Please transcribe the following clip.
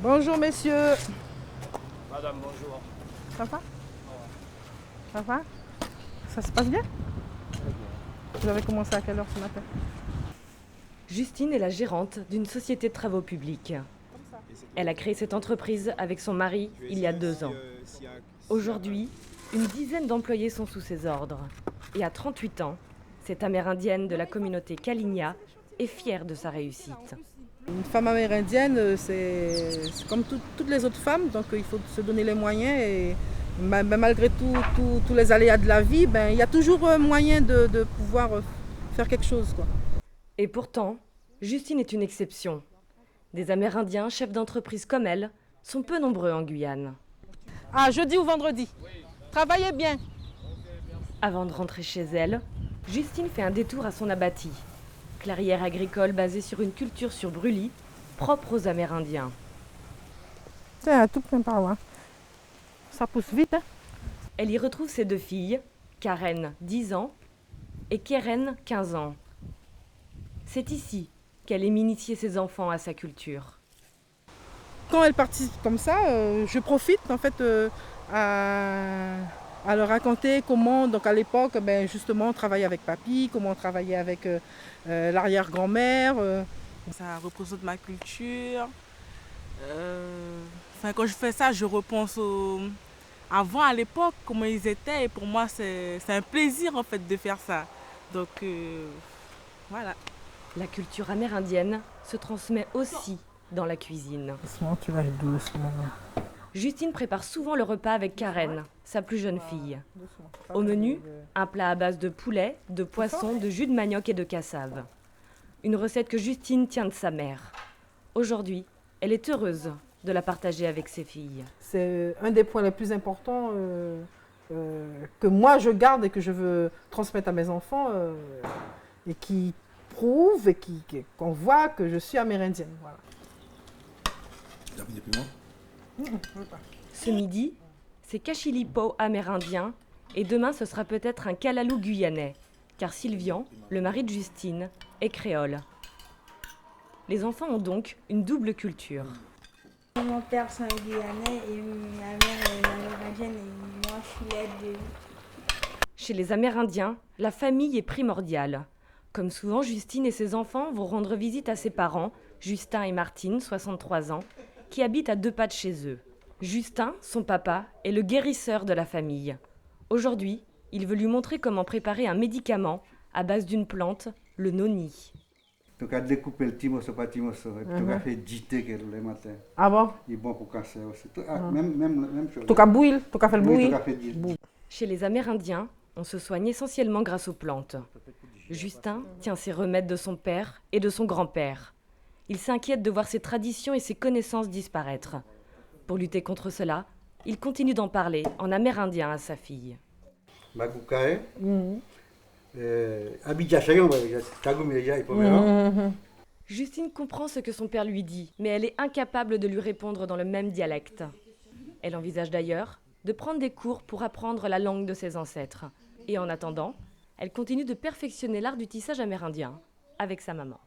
Bonjour messieurs. Madame, bonjour. Ça va? Ça va? Ça se passe bien? Vous avez commencé à quelle heure ce matin? Justine est la gérante d'une société de travaux publics. Elle a créé cette entreprise avec son mari il y a 2 ans. Aujourd'hui, une dizaine d'employés sont sous ses ordres. Et à 38 ans, cette amérindienne de la communauté Kalinia est fière de sa réussite. Une femme amérindienne, c'est comme toutes les autres femmes, donc il faut se donner les moyens et malgré tous les aléas de la vie, il y a toujours moyen de pouvoir faire quelque chose, quoi. Et pourtant, Justine est une exception. Des Amérindiens, chefs d'entreprise comme elle, sont peu nombreux en Guyane. Ah, jeudi ou vendredi. Travaillez bien. Avant de rentrer chez elle, Justine fait un détour à son abatis. Clairière agricole basée sur une culture sur brûlis, propre aux Amérindiens. C'est un tout plein par là. Ça pousse vite, hein? Elle y retrouve ses 2 filles, Karen, 10 ans, et Keren, 15 ans. C'est ici qu'elle aime initier ses enfants à sa culture. Quand elles participent comme ça, je profite en fait à leur raconter comment, donc à l'époque, justement, on travaillait avec papy, comment on travaillait avec l'arrière-grand-mère. Ça représente ma culture. Quand je fais ça, je repense avant, à l'époque, comment ils étaient. Et pour moi, c'est un plaisir en fait de faire ça. Donc voilà. La culture amérindienne se transmet aussi dans la cuisine. Doucement, tu vas doucement. Justine prépare souvent le repas avec Karen, sa plus jeune fille. Au menu, un plat à base de poulet, de poisson, de jus de manioc et de cassave. Une recette que Justine tient de sa mère. Aujourd'hui, elle est heureuse de la partager avec ses filles. C'est un des points les plus importants que moi je garde et que je veux transmettre à mes enfants et qui prouve et qu'on voit que je suis amérindienne. Voilà. Ce midi, c'est Kachilipo amérindien et demain ce sera peut-être un Kalalou guyanais, car Sylvian, le mari de Justine, est créole. Les enfants ont donc une double culture. Mon père c'est un Guyanais et ma mère est une Amérindienne et moi je suis l'aide de... Chez les Amérindiens, la famille est primordiale. Comme souvent, Justine et ses enfants vont rendre visite à ses parents, Justin et Martine, 63 ans, qui habitent à 2 pas de chez eux. Justin, son papa, est le guérisseur de la famille. Aujourd'hui, il veut lui montrer comment préparer un médicament à base d'une plante, le noni. Tu as découpé le timoso par timoso et tu as fait diter le matin. Ah bon? Il est bon pour casser aussi. Même chose. Tu as bouillir, tu as fait le Oui, bouillir. tu as fait dire. Chez les Amérindiens, on se soigne essentiellement grâce aux plantes. Justin tient ses remèdes de son père et de son grand-père. Il s'inquiète de voir ses traditions et ses connaissances disparaître. Pour lutter contre cela, il continue d'en parler en amérindien à sa fille. Magukae. Abidja Chayon, Tagoumia et Pomera. Justine comprend ce que son père lui dit, mais elle est incapable de lui répondre dans le même dialecte. Elle envisage d'ailleurs de prendre des cours pour apprendre la langue de ses ancêtres. Et en attendant, elle continue de perfectionner l'art du tissage amérindien avec sa maman.